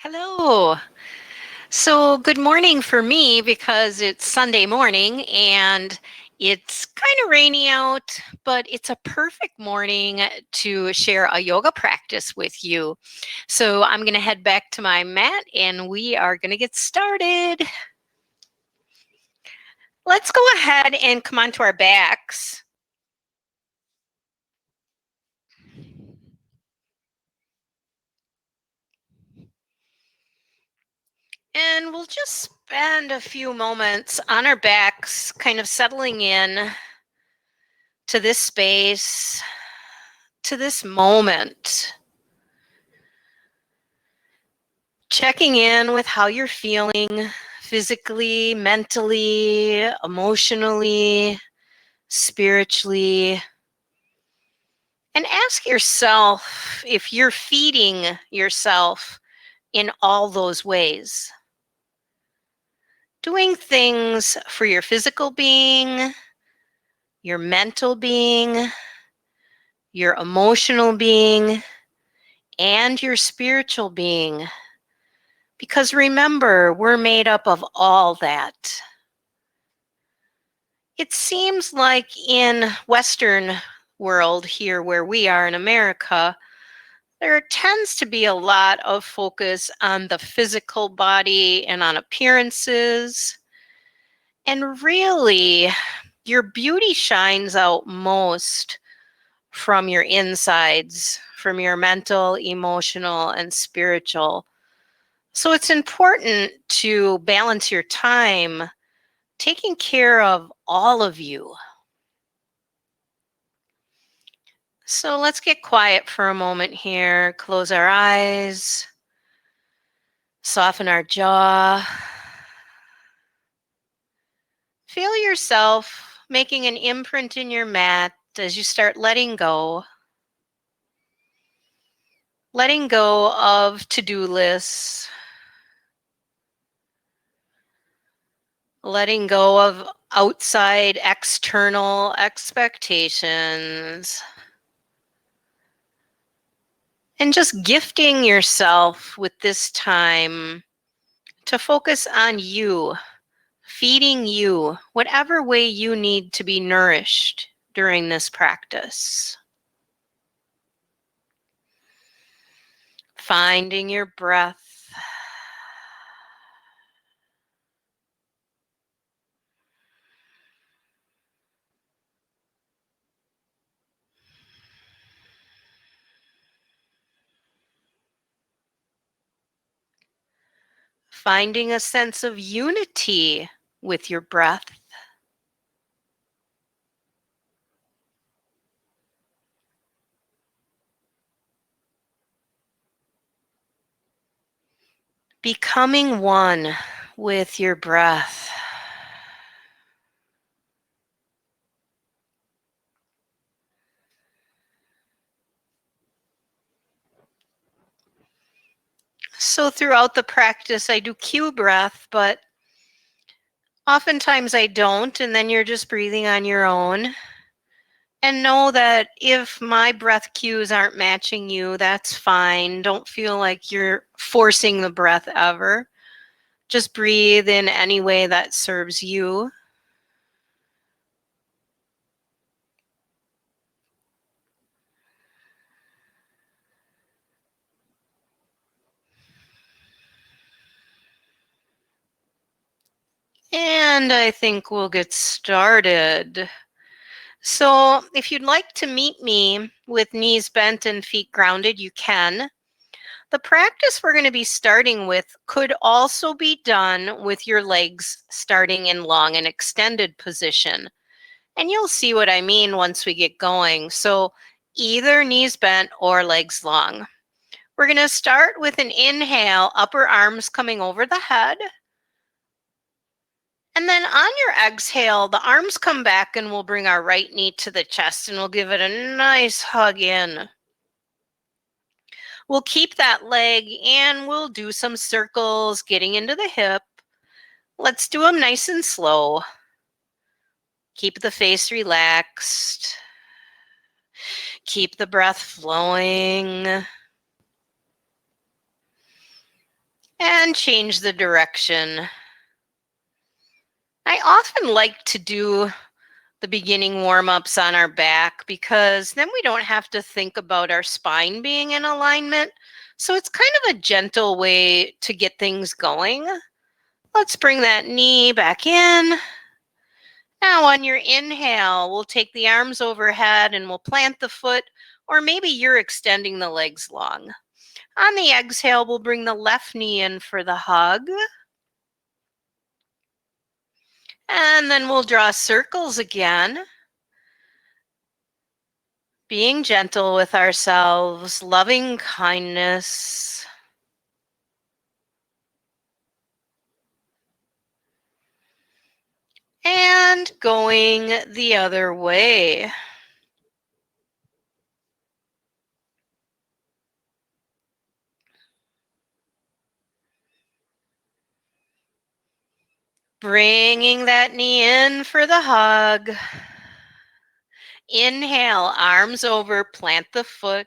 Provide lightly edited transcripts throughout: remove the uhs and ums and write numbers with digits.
Hello. So, good morning for me because it's Sunday morning and it's kind of rainy out, but it's a perfect morning to share a yoga practice with you. So, I'm going to head back to my mat and we are going to get started. Let's go ahead and come onto our backs. And we'll just spend a few moments on our backs, kind of settling in to this space, to this moment. Checking in with how you're feeling physically, mentally, emotionally, spiritually. And ask yourself if you're feeding yourself in all those ways. Doing things for your physical being, your mental being, your emotional being, and your spiritual being. Because remember, we're made up of all that. It seems like in Western world here where we are in America, there tends to be a lot of focus on the physical body and on appearances. And really, your beauty shines out most from your insides, from your mental, emotional, and spiritual. So it's important to balance your time taking care of all of you. So let's get quiet for a moment here. Close our eyes, soften our jaw. Feel yourself making an imprint in your mat as you start letting go. Letting go of to-do lists. Letting go of outside external expectations. And just gifting yourself with this time to focus on you, feeding you whatever way you need to be nourished during this practice. Finding your breath. Finding a sense of unity with your breath. Becoming one with your breath. So throughout the practice, I do cue breath, but oftentimes I don't, and then you're just breathing on your own. And know that if my breath cues aren't matching you, that's fine. Don't feel like you're forcing the breath ever. Just breathe in any way that serves you. And I think we'll get started. So if you'd like to meet me with knees bent and feet grounded, you can. The practice we're going to be starting with could also be done with your legs starting in long and extended position. And you'll see what I mean once we get going. So either knees bent or legs long. We're going to start with an inhale, upper arms coming over the head. And then on your exhale, the arms come back and we'll bring our right knee to the chest and we'll give it a nice hug in. We'll keep that leg and we'll do some circles getting into the hip. Let's do them nice and slow. Keep the face relaxed. Keep the breath flowing. and change the direction. I often like to do the beginning warm-ups on our back because then we don't have to think about our spine being in alignment. So it's kind of a gentle way to get things going. Let's bring that knee back in. Now on your inhale, we'll take the arms overhead and we'll plant the foot, or maybe you're extending the legs long. On the exhale, we'll bring the left knee in for the hug. And then we'll draw circles again. Being gentle with ourselves, loving kindness. And going the other way. Bringing that knee in for the hug. Inhale, arms over, plant the foot.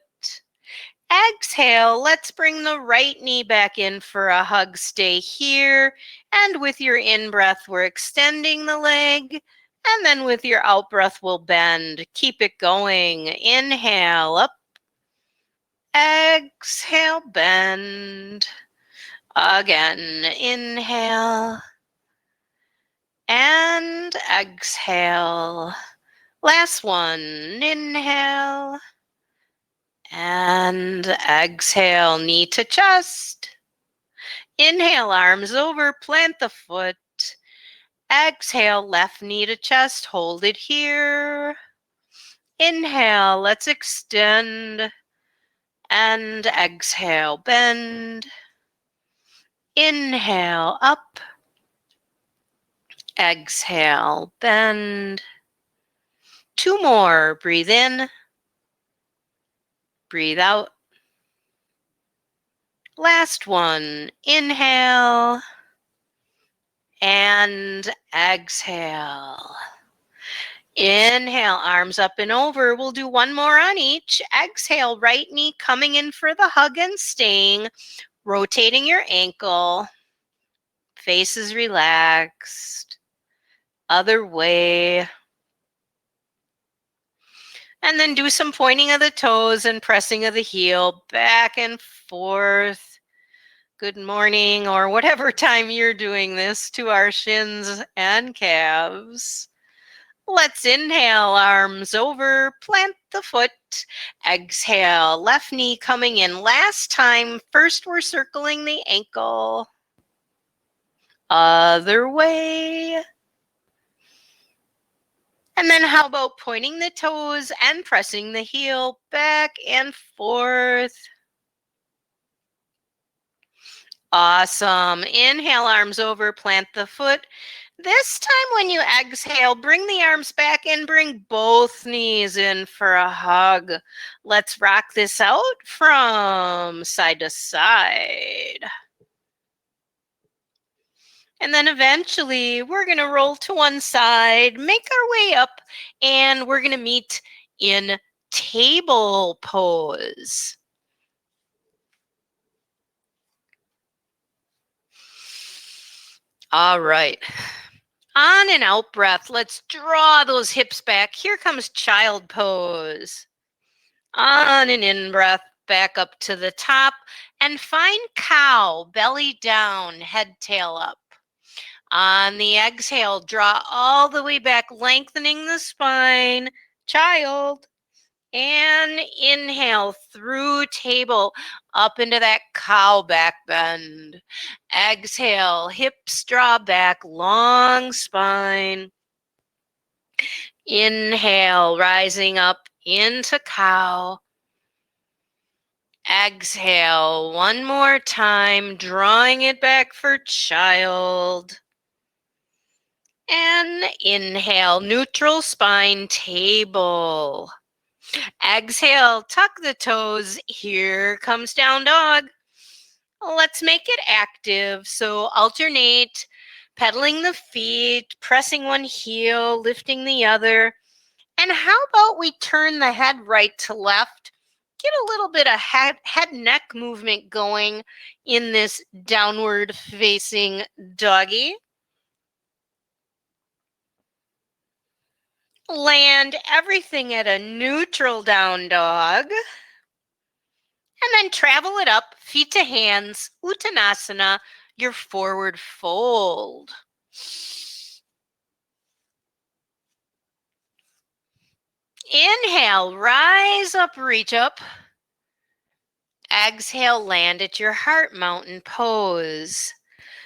Exhale, let's bring the right knee back in for a hug. Stay here. And with your in-breath, we're extending the leg. And then with your out-breath, we'll bend. Keep it going. Inhale, up. Exhale, bend. Again, inhale. And exhale. Last one, inhale. And exhale, knee to chest. Inhale, arms over, plant the foot. Exhale, left knee to chest, hold it here. Inhale, let's extend. And exhale, bend. Inhale, up. Exhale, bend. Two more, breathe in. Breathe out. Last one, inhale. And exhale. Inhale, arms up and over. We'll do one more on each. Exhale, right knee coming in for the hug and staying. Rotating your ankle. Face is relaxed. Other way. And then do some pointing of the toes and pressing of the heel back and forth. Good morning, or whatever time you're doing this, to our shins and calves. Let's inhale, arms over, plant the foot. Exhale, left knee coming in. Last time, first we're circling the ankle. Other way. And then how about pointing the toes and pressing the heel back and forth? Awesome. Inhale, arms over, plant the foot. This time when you exhale, bring the arms back and bring both knees in for a hug. Let's rock this out from side to side. And then eventually we're going to roll to one side, make our way up, and we're going to meet in table pose. All right. On and out breath, let's draw those hips back. Here comes child pose. On and in breath, back up to the top. And find cow, belly down, head tail up. On the exhale, draw all the way back, lengthening the spine. Child. And inhale through table up into that cow back bend. Exhale, hips draw back, long spine. Inhale, rising up into cow. Exhale, one more time, drawing it back for child. And inhale, neutral spine, table. Exhale, tuck the toes. Here comes down dog. Let's make it active. So alternate, pedaling the feet, pressing one heel, lifting the other. And how about we turn the head right to left? get a little bit of head neck movement going in this downward facing doggy. Land everything at a neutral down dog. And then travel it up, feet to hands, Uttanasana, your forward fold. Inhale, rise up, reach up. Exhale, land at your heart mountain pose.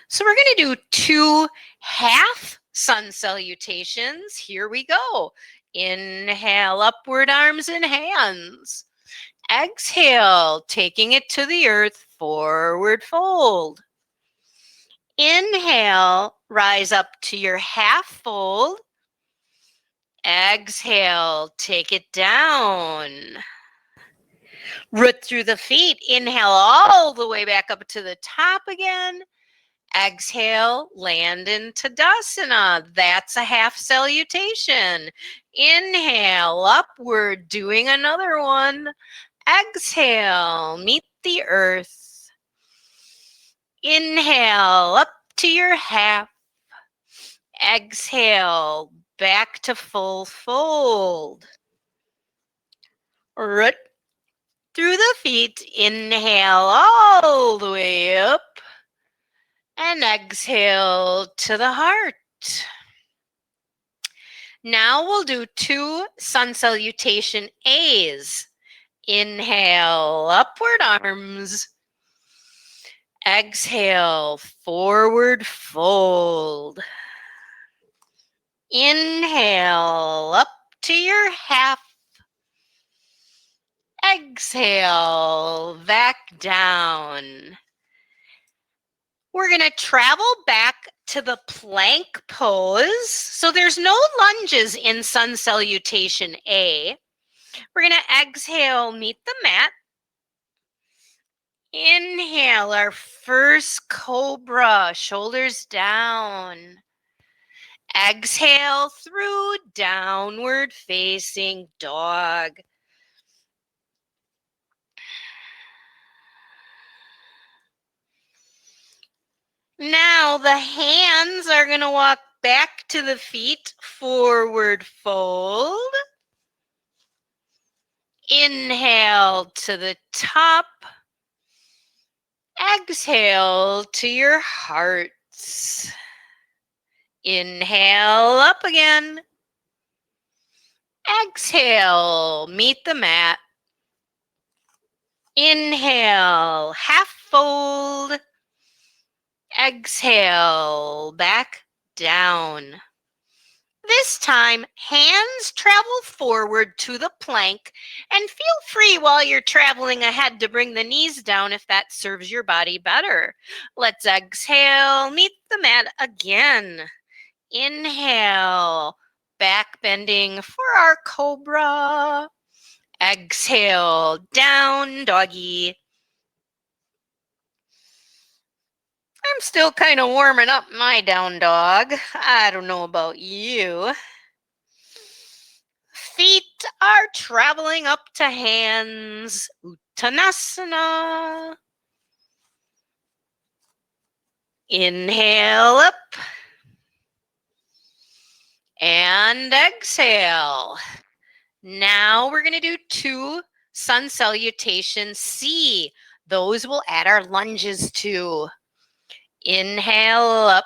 So we're going to do 2 half sun salutations. Here we go. Inhale, upward arms and hands. Exhale, taking it to the earth, forward fold. Inhale, rise up to your half fold. Exhale, take it down. Root through the feet. Inhale all the way back up to the top again. Exhale, land into Tadasana. That's a half salutation. Inhale, upward, doing another one. Exhale, meet the earth. Inhale, up to your half. Exhale, back to full fold. Root through the feet. Inhale all the way up. And exhale to the heart. Now we'll do 2 sun salutation A's. Inhale, upward arms. Exhale, forward fold. Inhale, up to your half. Exhale, back down. We're going to travel back to the plank pose. So there's no lunges in sun salutation A. We're going to exhale, meet the mat. Inhale, our first cobra, shoulders down. Exhale through downward facing dog. Now the hands are going to walk back to the feet, forward fold. Inhale to the top. Exhale to your hearts. Inhale, up again. Exhale, meet the mat. Inhale, half fold. Exhale, back down. This time, hands travel forward to the plank, and feel free while you're traveling ahead to bring the knees down if that serves your body better. Let's exhale, meet the mat again. Inhale, back bending for our cobra. Exhale, down doggy. I'm still kind of warming up my down dog. I don't know about you. Feet are traveling up to hands. Uttanasana. Inhale up. And exhale. Now we're going to do 2 sun salutation C. Those we'll add our lunges to. Inhale up.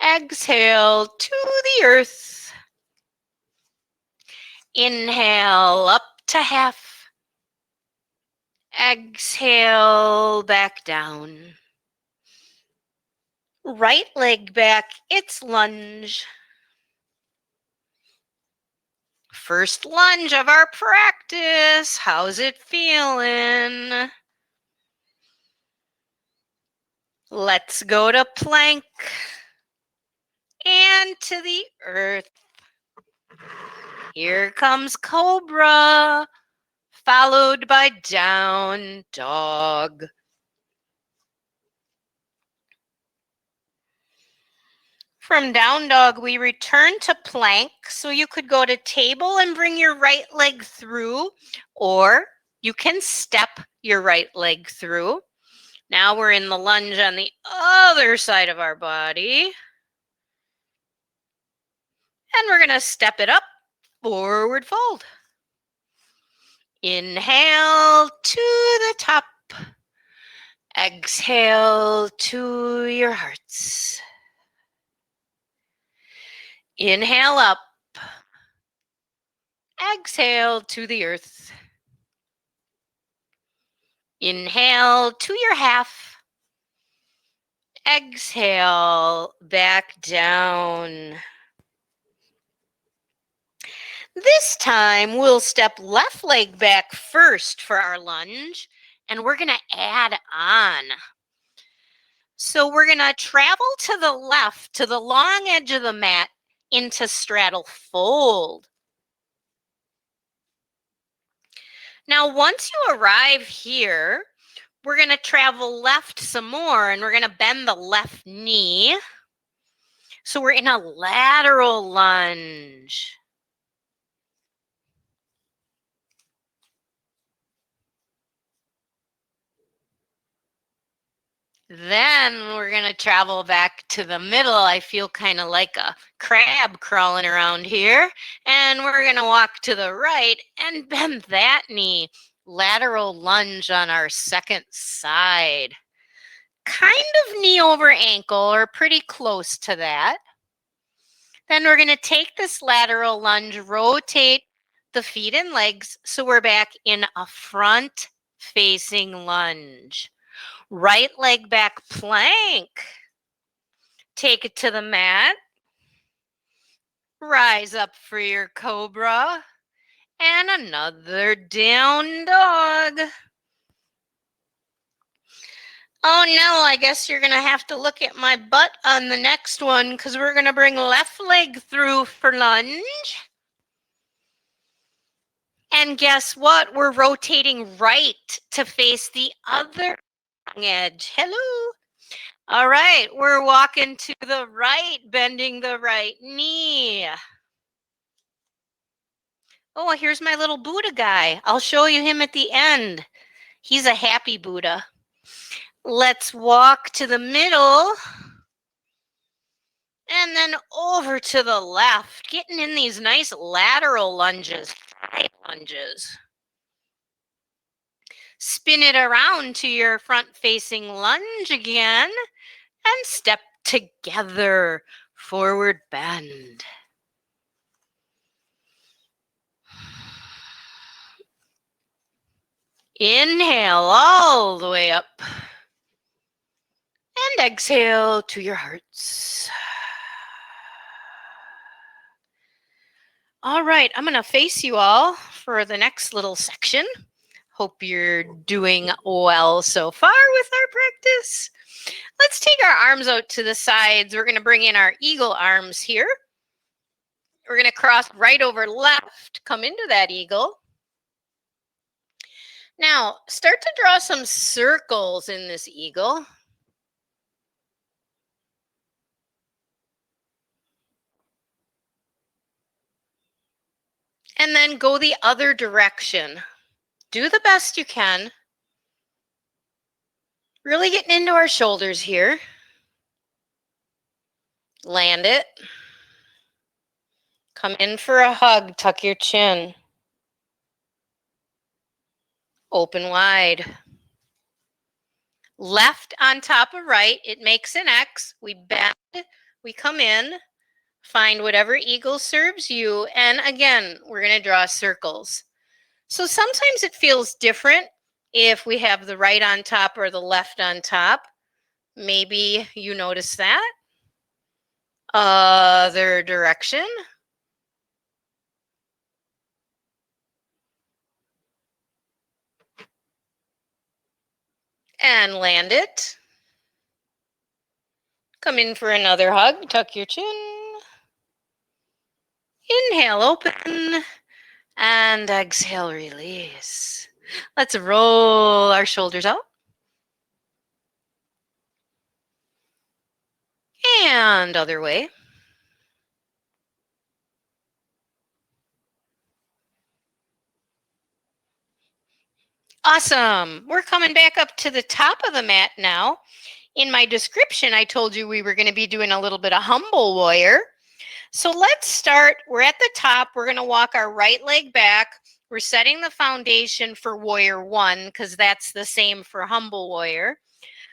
Exhale to the earth. Inhale up to half. Exhale back down. Right leg back, it's lunge. First lunge of our practice. How's it feeling? Let's go to plank and to the earth. Here comes cobra, followed by down dog. From down dog, we return to plank. So you could go to table and bring your right leg through, or you can step your right leg through. Now we're in the lunge on the other side of our body. And we're going to step it up, forward fold. Inhale to the top. Exhale to your hearts. Inhale up. Exhale to the earth. Inhale to your half. Exhale back down. This time we'll step left leg back first for our lunge, and we're going to add on. So we're going to travel to the left, to the long edge of the mat, into straddle fold. Now, once you arrive here, we're going to travel left some more, and we're going to bend the left knee. So we're in a lateral lunge. Then we're going to travel back to the middle. I feel kind of like a crab crawling around here. And we're going to walk to the right and bend that knee. Lateral lunge on our second side. Kind of knee over ankle, or pretty close to that. Then we're going to take this lateral lunge, rotate the feet and legs so we're back in a front facing lunge. Right leg back plank. Take it to the mat. Rise up for your cobra. And another down dog. Oh no, I guess you're going to have to look at my butt on the next one, because we're going to bring left leg through for lunge. And guess what? We're rotating right to face the other edge. Hello. All right, we're walking to the right, bending the right knee. Oh, here's my little Buddha guy. I'll show you him at the end. He's a happy Buddha. Let's walk to the middle. And then over to the left, getting in these nice lateral lunges, side lunges. Spin it around to your front-facing lunge again, and step together, forward bend. Inhale all the way up. And exhale to your hearts. All right, I'm going to face you all for the next little section. Hope you're doing well so far with our practice. Let's take our arms out to the sides. We're going to bring in our eagle arms here. We're going to cross right over left, come into that eagle. Now, start to draw some circles in this eagle. And then go the other direction. Do the best you can. Really getting into our shoulders here. Land it. Come in for a hug. Tuck your chin. Open wide. Left on top of right. It makes an X. We bend. We come in. Find whatever eagle serves you. And again, we're going to draw circles. So sometimes it feels different if we have the right on top or the left on top. Maybe you notice that. Other direction. And land it. Come in for another hug. Tuck your chin. Inhale, open. And exhale, release. Let's roll our shoulders out. And other way. Awesome. We're coming back up to the top of the mat now. In my description, I told you we were going to be doing a little bit of humble warrior. So let's start. We're at the top. We're going to walk our right leg back. We're setting the foundation for warrior one because that's the same for humble warrior.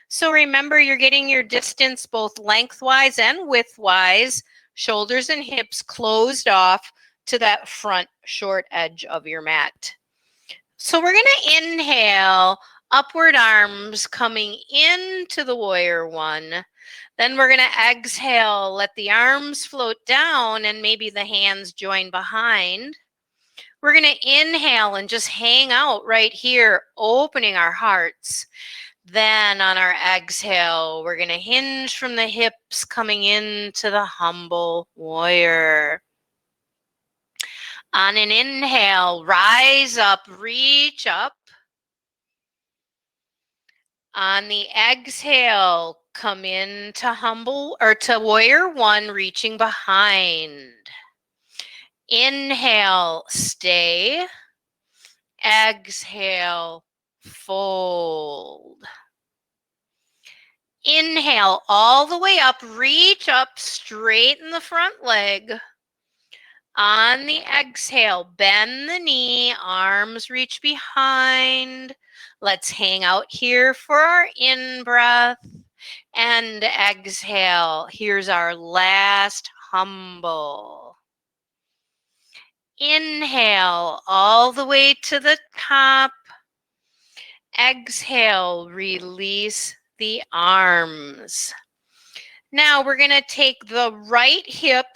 So remember, you're getting your distance both lengthwise and widthwise, shoulders and hips closed off to that front short edge of your mat. So we're going to inhale, upward arms coming into the warrior one. Then we're going to exhale, let the arms float down and maybe the hands join behind. We're going to inhale and just hang out right here, opening our hearts. Then on our exhale, we're going to hinge from the hips, coming into the humble warrior. On an inhale, rise up, reach up. On the exhale, come into humble or to warrior one, reaching behind. Inhale, stay. Exhale, fold. Inhale all the way up, reach up, straighten the front leg. On the exhale, bend the knee, arms reach behind. Let's hang out here for our in-breath. And exhale, here's our last humble. Inhale all the way to the top. Exhale, release the arms. Now we're going to take the right hip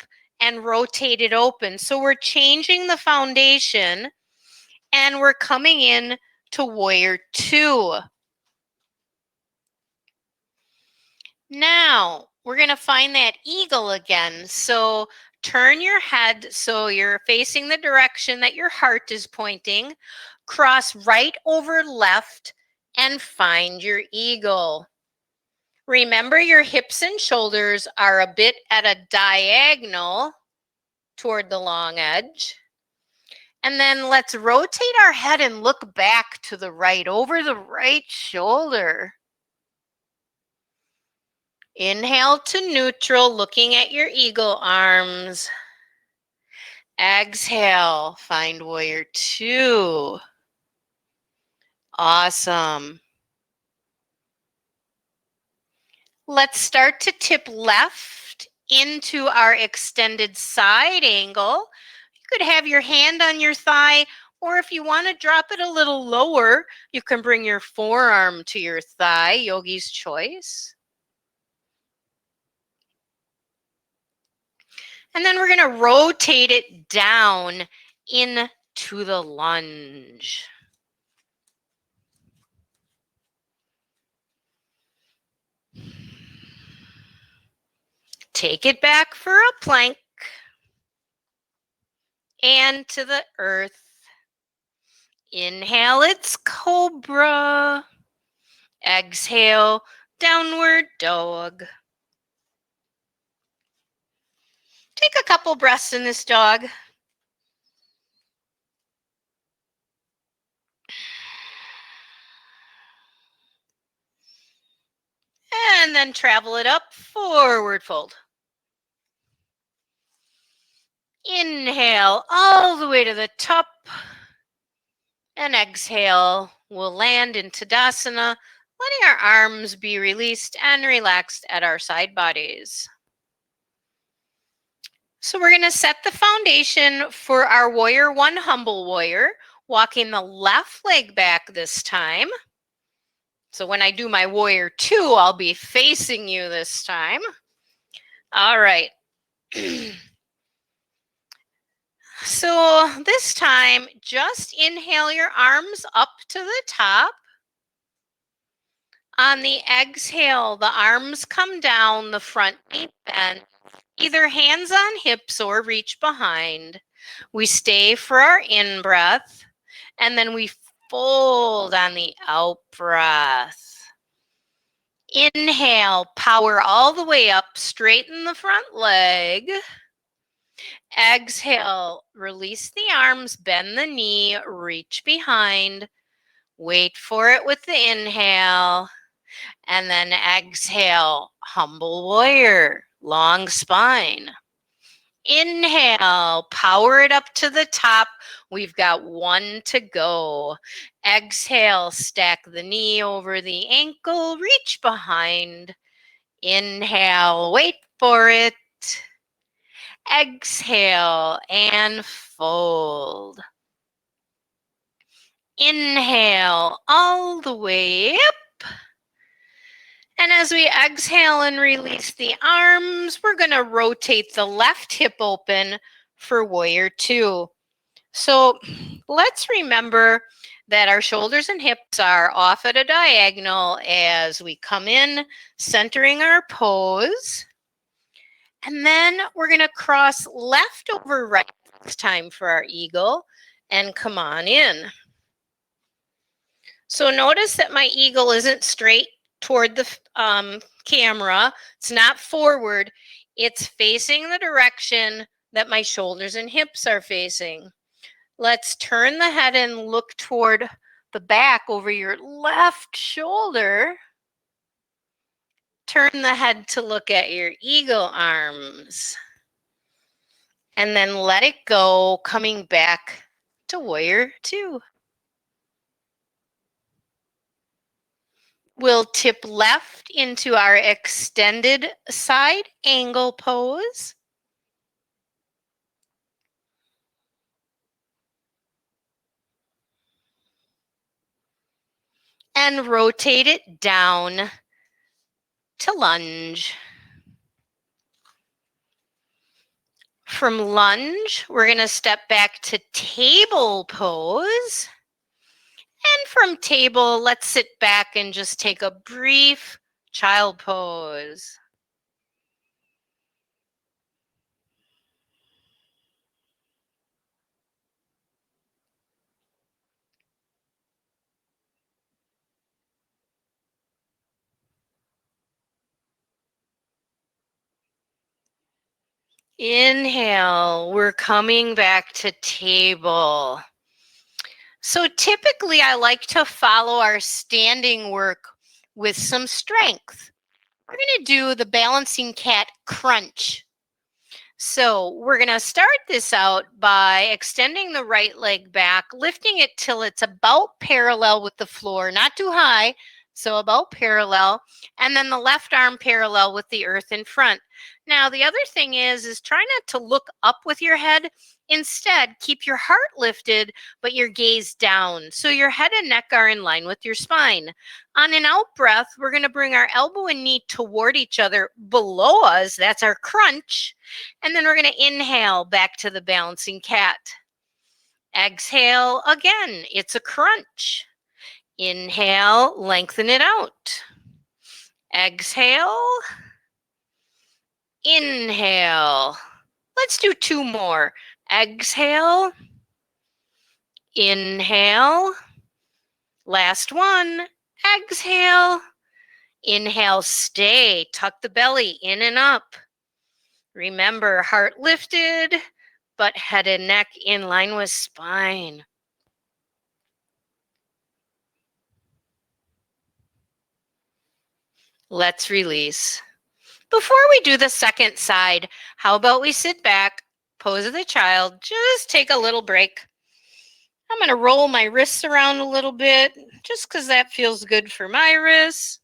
and rotate it open. So we're changing the foundation and we're coming in to warrior two. Now we're going to find that eagle again. So turn your head so you're facing the direction that your heart is pointing. Cross right over left and find your eagle. Remember, your hips and shoulders are a bit at a diagonal toward the long edge. And then let's rotate our head and look back to the right, over the right shoulder. Inhale to neutral, looking at your eagle arms. Exhale, find warrior two. Awesome. Let's start to tip left into our extended side angle. You could have your hand on your thigh, or if you want to drop it a little lower, you can bring your forearm to your thigh, yogi's choice. And then we're going to rotate it down into the lunge. Take it back for a plank and to the earth. Inhale, it's cobra. Exhale, downward dog. Take a couple breaths in this dog. And then travel it up, forward fold. Inhale all the way to the top. And exhale, we'll land in Tadasana, letting our arms be released and relaxed at our side bodies. So we're going to set the foundation for our warrior one humble warrior, walking the left leg back this time. So when I do my warrior two, I'll be facing you this time. All right. So this time, just inhale your arms up to the top. On the exhale, the arms come down, the front knee bend, either hands on hips or reach behind. We stay for our in-breath, and then we fold on the out-breath. Inhale, power all the way up, straighten the front leg. Exhale, release the arms, bend the knee, reach behind. Wait for it with the inhale. And then exhale, humble warrior, long spine. Inhale, power it up to the top. We've got one to go. Exhale, stack the knee over the ankle, reach behind. Inhale, wait for it. Exhale and fold. Inhale all the way up. And as we exhale and release the arms, we're going to rotate the left hip open for warrior two. So let's remember that our shoulders and hips are off at a diagonal as we come in, centering our pose. And then we're going to cross left over right this time for our eagle and come on in. So notice that my eagle isn't straight toward the camera. It's not forward. It's facing the direction that my shoulders and hips are facing. Let's turn the head and look toward the back over your left shoulder. Turn the head to look at your eagle arms. And then let it go, coming back to warrior two. We'll tip left into our extended side angle pose. And rotate it down to lunge. From lunge, we're going to step back to table pose. And from table, let's sit back and just take a brief child pose. Inhale, we're coming back to table. So typically I like to follow our standing work with some strength. We're going to do the balancing cat crunch. So we're going to start this out by extending the right leg back, lifting it till it's about parallel with the floor, not too high, so about parallel, and then the left arm parallel with the earth in front. Now, the other thing is try not to look up with your head. Instead, keep your heart lifted, but your gaze down. So your head and neck are in line with your spine. On an out breath, we're going to bring our elbow and knee toward each other below us. That's our crunch. And then we're going to inhale back to the balancing cat. Exhale again. It's a crunch. Inhale, lengthen it out. Exhale. Inhale. Let's do two more. Exhale. Inhale. Last one. Exhale. Inhale, stay. Tuck the belly in and up. Remember, heart lifted, but head and neck in line with spine. Let's release. Before we do the second side, how about we sit back, pose of the child, just take a little break. I'm going to roll my wrists around a little bit, just because that feels good for my wrists.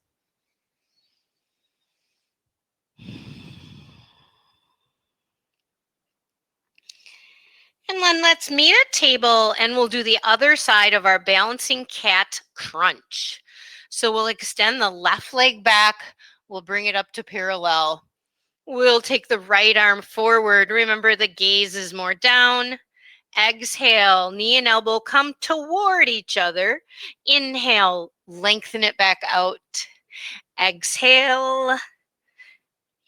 And then let's meet at table and we'll do the other side of our balancing cat crunch. So we'll extend the left leg back. We'll bring it up to parallel. We'll take the right arm forward. Remember, the gaze is more down. Exhale, knee and elbow come toward each other. Inhale, lengthen it back out. Exhale.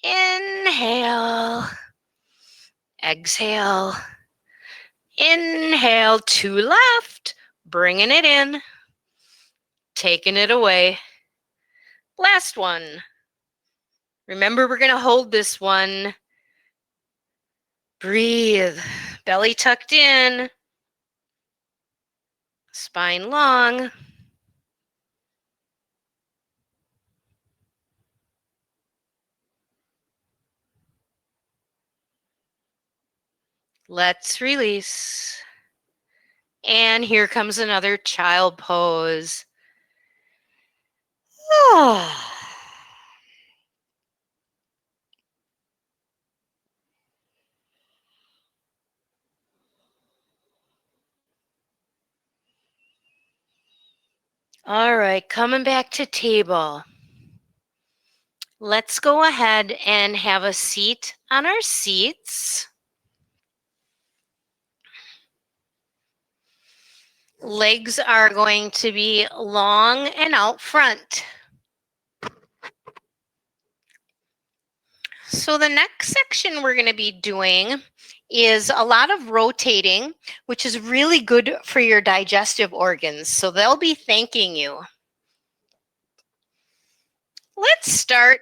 Inhale. Exhale. Inhale to left, bringing it in, taking it away. Last one. Remember, we're going to hold this one. Breathe. Belly tucked in. Spine long. Let's release. And here comes another child pose. Oh. All right, coming back to table. Let's go ahead and have a seat on our seats. Legs are going to be long and out front. So the next section we're going to be doing is a lot of rotating, which is really good for your digestive organs. So they'll be thanking you. Let's start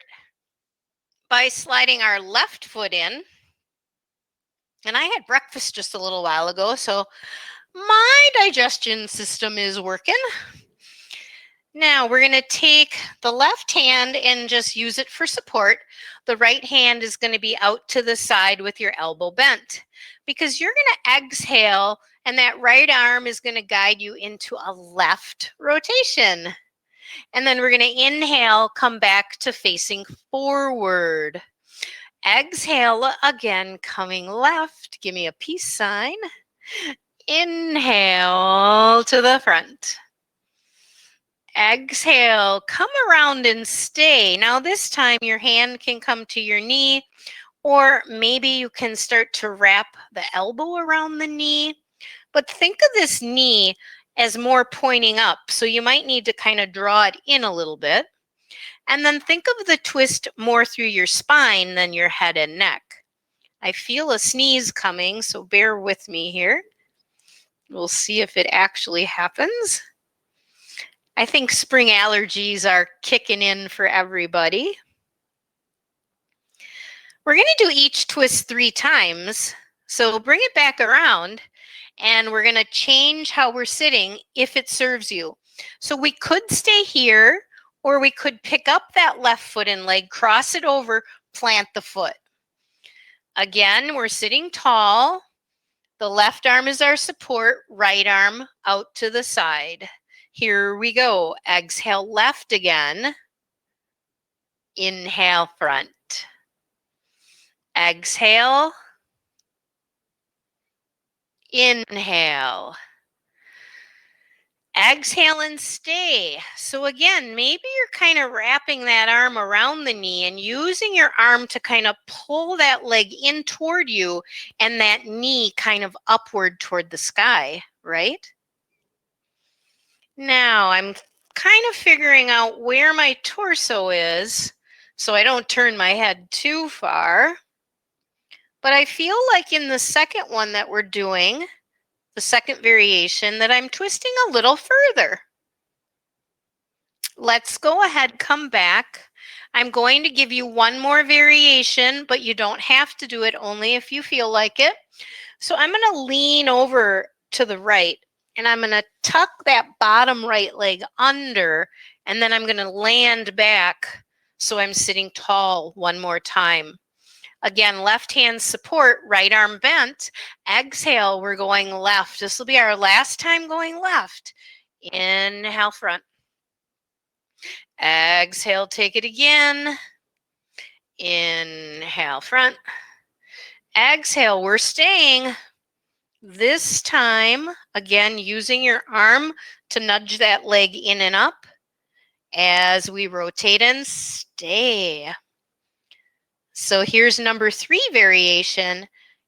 by sliding our left foot in. And I had breakfast just a little while ago, so my digestion system is working. Now we're going to take the left hand and just use it for support. The right hand is going to be out to the side with your elbow bent because you're going to exhale and that right arm is going to guide you into a left rotation. And then we're going to inhale, come back to facing forward. Exhale again, coming left. Give me a peace sign. Inhale to the front. Exhale, come around and stay. Now this time your hand can come to your knee, or maybe you can start to wrap the elbow around the knee. But think of this knee as more pointing up. So you might need to kind of draw it in a little bit. And then think of the twist more through your spine than your head and neck. I feel a sneeze coming, so bear with me here. We'll see if it actually happens. I think spring allergies are kicking in for everybody. We're going to do each twist 3 times. So bring it back around and we're going to change how we're sitting if it serves you. So we could stay here or we could pick up that left foot and leg, cross it over, plant the foot. Again, we're sitting tall. The left arm is our support, right arm out to the side. Here we go. Exhale left again. Inhale front. Exhale. Inhale. Exhale and stay. So again, maybe you're kind of wrapping that arm around the knee and using your arm to kind of pull that leg in toward you and that knee kind of upward toward the sky, right? Now I'm kind of figuring out where my torso is so I don't turn my head too far. But I feel like in the second one that we're doing, the second variation, that I'm twisting a little further. Let's go ahead, come back. I'm going to give you one more variation, but you don't have to do it, only if you feel like it. So I'm going to lean over to the right and I'm going to tuck that bottom right leg under, and then I'm going to land back so I'm sitting tall one more time. Again, left hand support, right arm bent. Exhale, we're going left. This will be our last time going left. Inhale front. Exhale, take it again. Inhale front. Exhale, we're staying. This time, again, using your arm to nudge that leg in and up as we rotate and stay. So here's number 3 variation.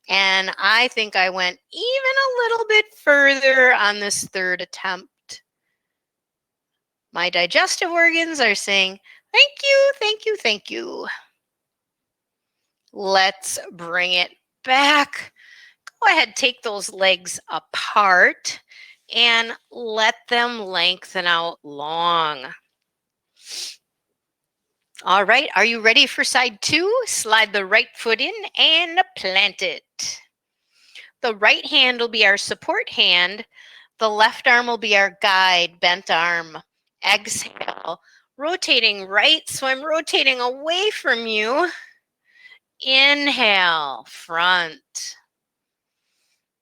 And I think I went even a little bit further on this third attempt. My digestive organs are saying, thank you, thank you, thank you. Let's bring it back. Go ahead, take those legs apart and let them lengthen out long. All right, are you ready for side two? Slide the right foot in and plant it. The right hand will be our support hand. The left arm will be our guide, bent arm. Exhale, rotating right, so I'm rotating away from you. Inhale, front.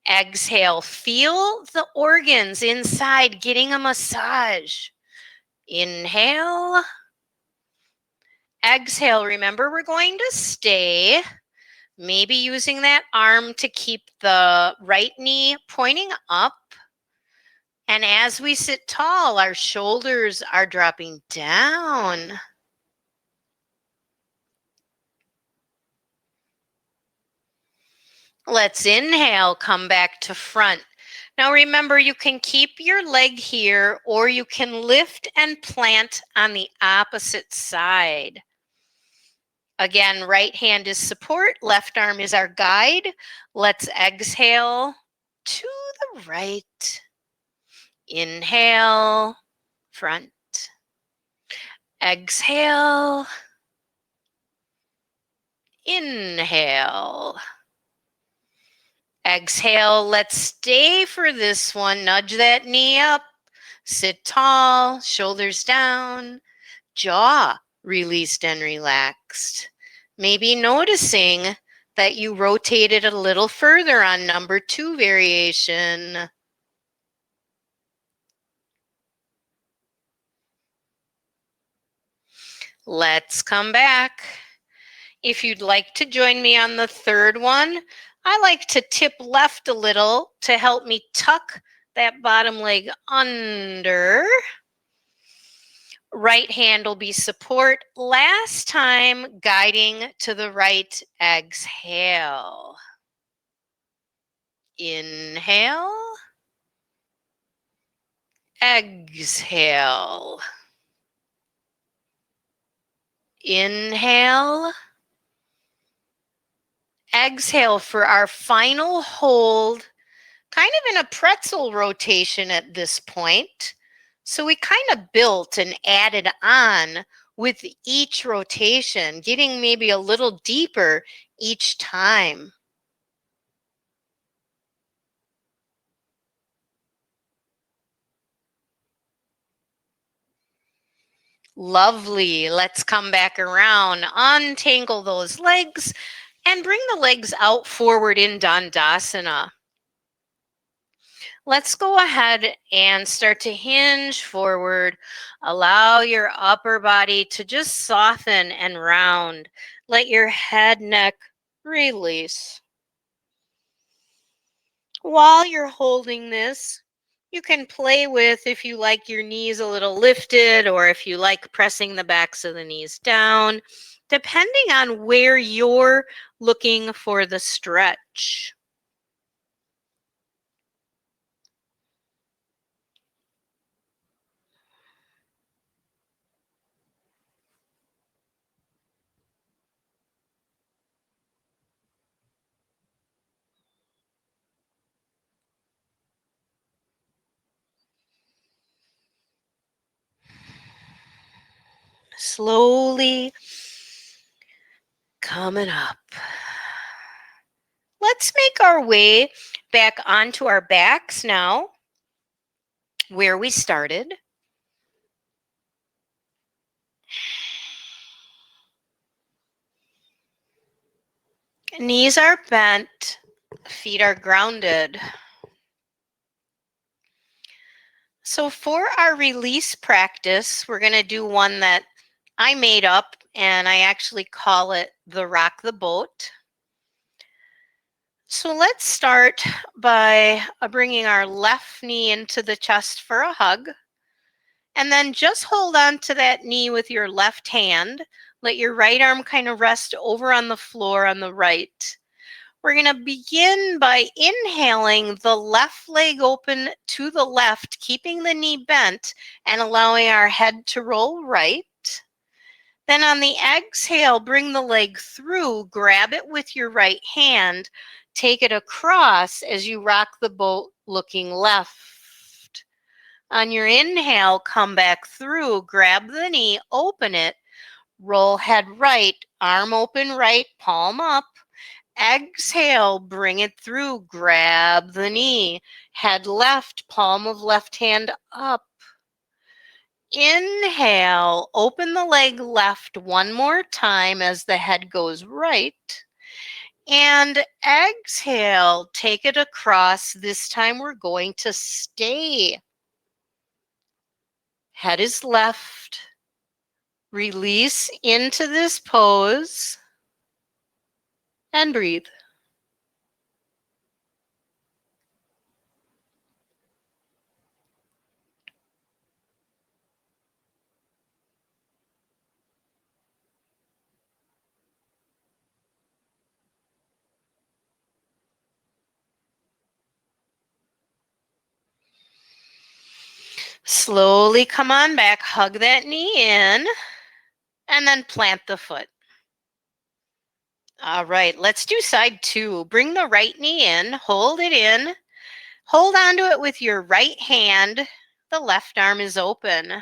Exhale, feel the organs inside getting a massage. Inhale. Exhale, remember we're going to stay. Maybe using that arm to keep the right knee pointing up. And as we sit tall, our shoulders are dropping down. Let's inhale, come back to front. Now remember, you can keep your leg here or you can lift and plant on the opposite side. Again, right hand is support, left arm is our guide. Let's exhale to the right. Inhale, front. Exhale. Inhale. Exhale. Let's stay for this one. Nudge that knee up. Sit tall, shoulders down, jaw released and relaxed. Maybe noticing that you rotated a little further on number 2 variation. Let's come back. If you'd like to join me on the third one, I like to tip left a little to help me tuck that bottom leg under. Right hand will be support. Last time, guiding to the right. Exhale. Inhale. Exhale. Inhale. Exhale for our final hold, kind of in a pretzel rotation at this point. So we kind of built and added on with each rotation, getting maybe a little deeper each time. Lovely. Let's come back around, untangle those legs, and bring the legs out forward in Dandasana. Let's go ahead and start to hinge forward. Allow your upper body to just soften and round. Let your head, neck release. While you're holding this, you can play with if you like your knees a little lifted or if you like pressing the backs of the knees down, depending on where you're looking for the stretch. Slowly coming up. Let's make our way back onto our backs now, where we started. Knees are bent, feet are grounded. So for our release practice, we're going to do one that I made up, and I actually call it the Rock the Boat. So let's start by bringing our left knee into the chest for a hug. And then just hold on to that knee with your left hand. Let your right arm kind of rest over on the floor on the right. We're going to begin by inhaling the left leg open to the left, keeping the knee bent and allowing our head to roll right. Then on the exhale, bring the leg through, grab it with your right hand, take it across as you rock the boat looking left. On your inhale, come back through, grab the knee, open it, Roll head right, arm open right, palm up. Exhale, bring it through, grab the knee. Head left, palm of left hand up. Inhale, open the leg left one more time as the head goes right. And exhale, take it across. This time we're going to stay. Head is left. Release into this pose and breathe. Slowly come on back, hug that knee in, and then plant the foot. All right, let's do side two. Bring the right knee in, hold it in, hold on to it with your right hand. The left arm is open.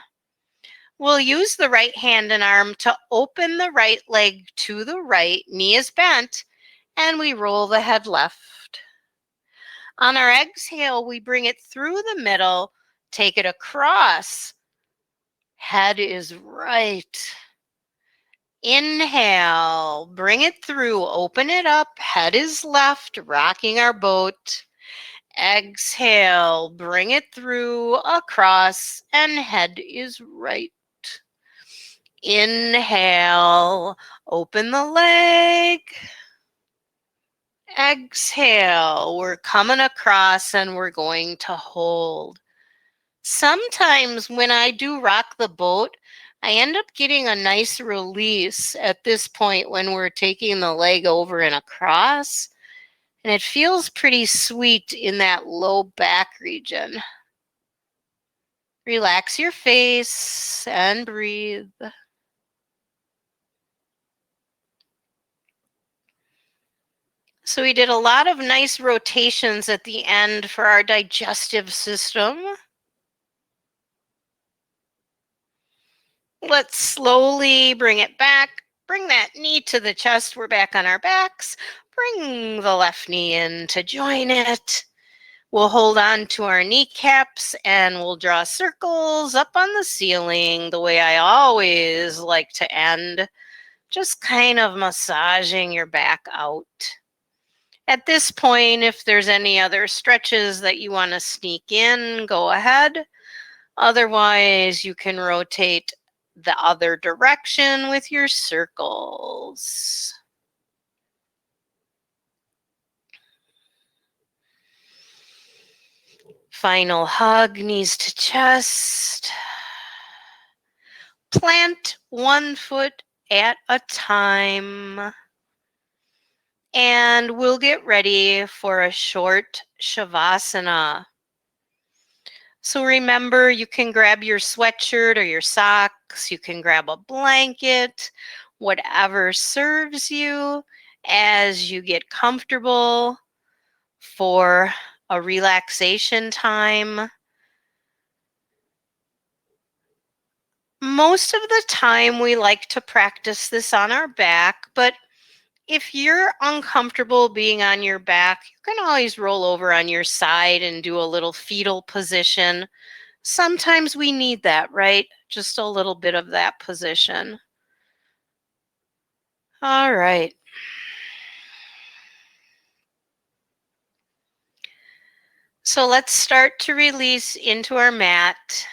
We'll use the right hand and arm to open the right leg to the right, knee is bent, and we roll the head left. On our exhale, we bring it through the middle, take it across. Head is right. Inhale, bring it through, open it up, head is left, rocking our boat. Exhale, bring it through, across, and head is right. Inhale, open the leg. Exhale, we're coming across and we're going to hold. Sometimes when I do rock the boat, I end up getting a nice release at this point when we're taking the leg over and across. And it feels pretty sweet in that low back region. Relax your face and breathe. So we did a lot of nice rotations at the end for our digestive system. Let's slowly bring it back. Bring that knee to the chest. We're back on our backs. Bring the left knee in to join it. We'll hold on to our kneecaps and we'll draw circles up on the ceiling the way I always like to end. Just kind of massaging your back out. At this point, if there's any other stretches that you want to sneak in, go ahead. Otherwise, you can rotate the other direction with your circles. Final hug, knees to chest. Plant one foot at a time. And we'll get ready for a short Shavasana. So remember, you can grab your sweatshirt or your socks, you can grab a blanket, whatever serves you as you get comfortable for a relaxation time. Most of the time we like to practice this on our back, but if you're uncomfortable being on your back, you can always roll over on your side and do a little fetal position. Sometimes we need that, right? Just a little bit of that position. All right. So let's start to release into our mat.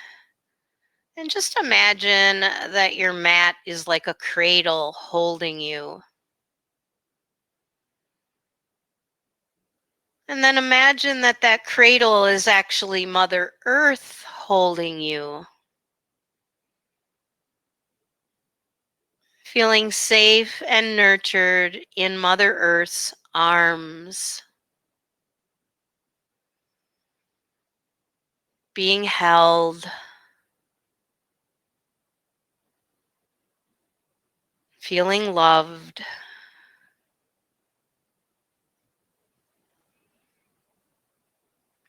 And just imagine that your mat is like a cradle holding you. And then imagine that that cradle is actually Mother Earth holding you. Feeling safe and nurtured in Mother Earth's arms. Being held. Feeling loved.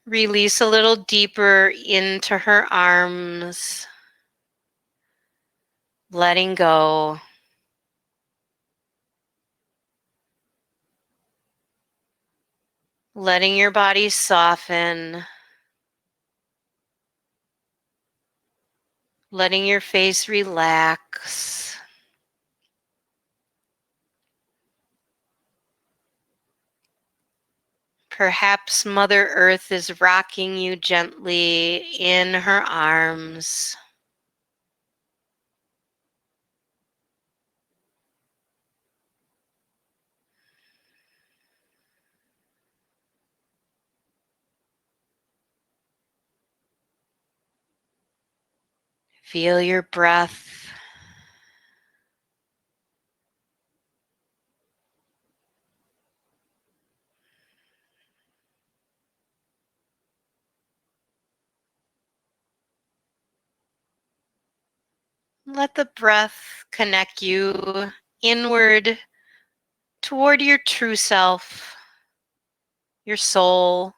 Release a little deeper into her arms. Letting go. letting your body soften, letting your face relax. Perhaps Mother Earth is rocking you gently in her arms. Feel your breath. Let the breath connect you inward toward your true self, your soul.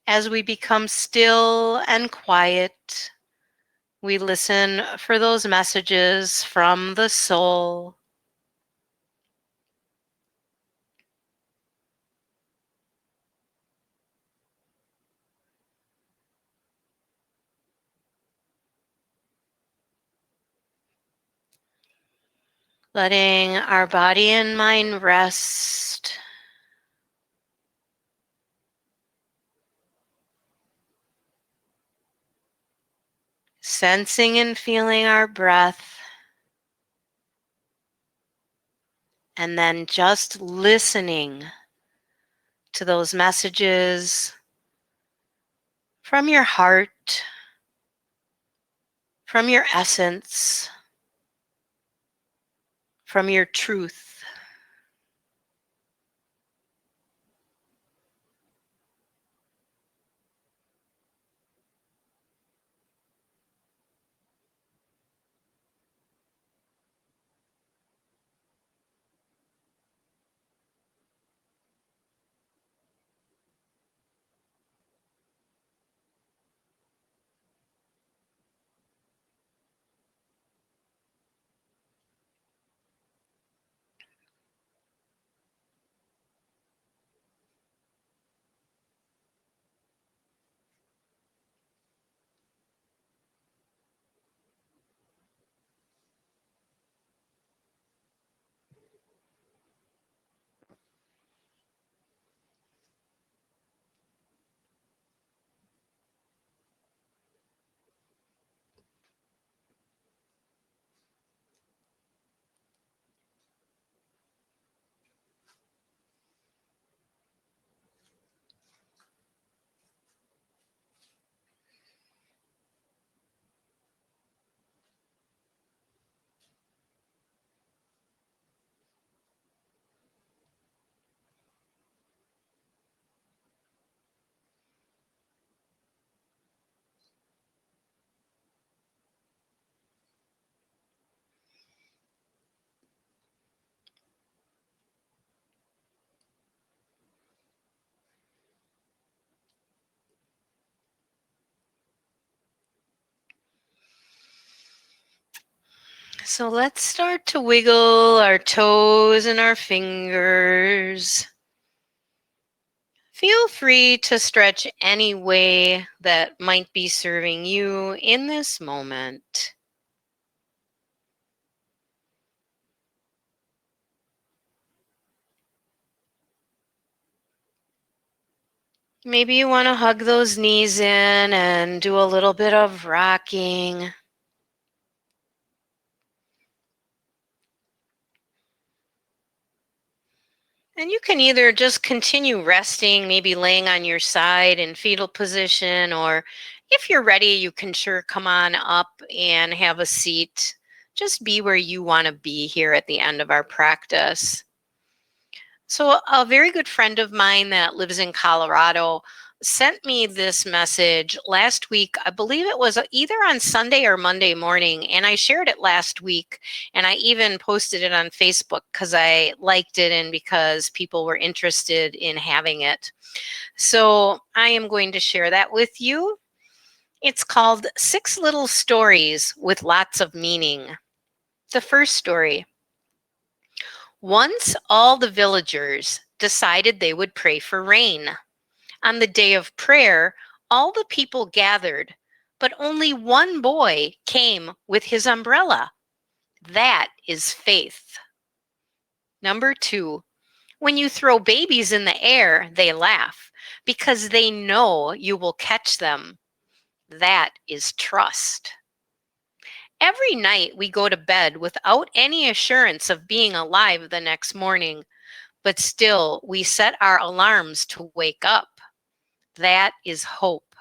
As we become still and quiet, we listen for those messages from the soul. Letting our body and mind rest. Sensing and feeling our breath. And then just listening to those messages from your heart, from your essence, from your truth. So let's start to wiggle our toes and our fingers. Feel free to stretch any way that might be serving you in this moment. Maybe you want to hug those knees in and do a little bit of rocking. And you can either just continue resting, maybe laying on your side in fetal position, or if you're ready, you can sure come on up and have a seat. Just be where you want to be here at the end of our practice. So, a very good friend of mine that lives in Colorado sent me this message last week. I believe it was either on Sunday or Monday morning, and I shared it last week. And I even posted it on Facebook because I liked it and because people were interested in having it. So, I am going to share that with you. It's called Six Little Stories with Lots of Meaning. The first story. Once all the villagers decided they would pray for rain. On the day of prayer, all the people gathered, but only one boy came with his umbrella. That is faith. Number 2, when you throw babies in the air, they laugh because they know you will catch them. That is trust. Every night we go to bed without any assurance of being alive the next morning, but still we set our alarms to wake up. That is hope.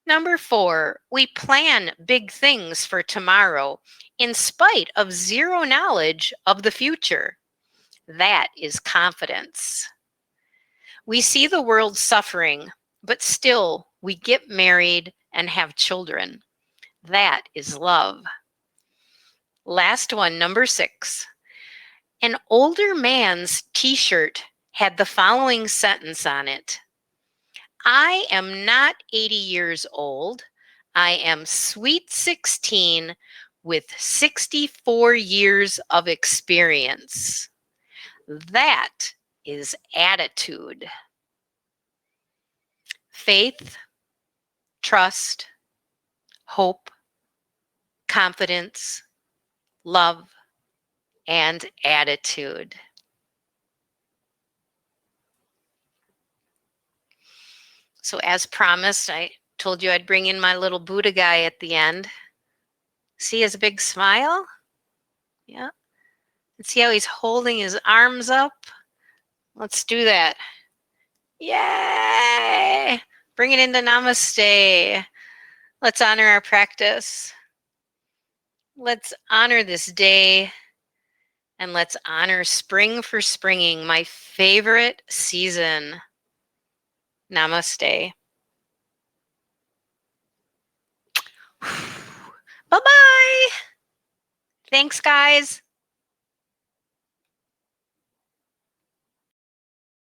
Number 4, we plan big things for tomorrow in spite of zero knowledge of the future. That is confidence. We see the world suffering, but still we get married and have children. That is love. Last one, number 6. An older man's t-shirt had the following sentence on it. I am not 80 years old. I am sweet 16 with 64 years of experience. That is attitude. Faith, trust, hope, confidence, love, and attitude. So as promised, I told you I'd bring in my little Buddha guy at the end. See his big smile? Yeah. And see how he's holding his arms up? Let's do that. Yay! Bring it into Namaste. Let's honor our practice. Let's honor this day. And let's honor spring for springing, my favorite season. Namaste. Bye-bye. Thanks, guys.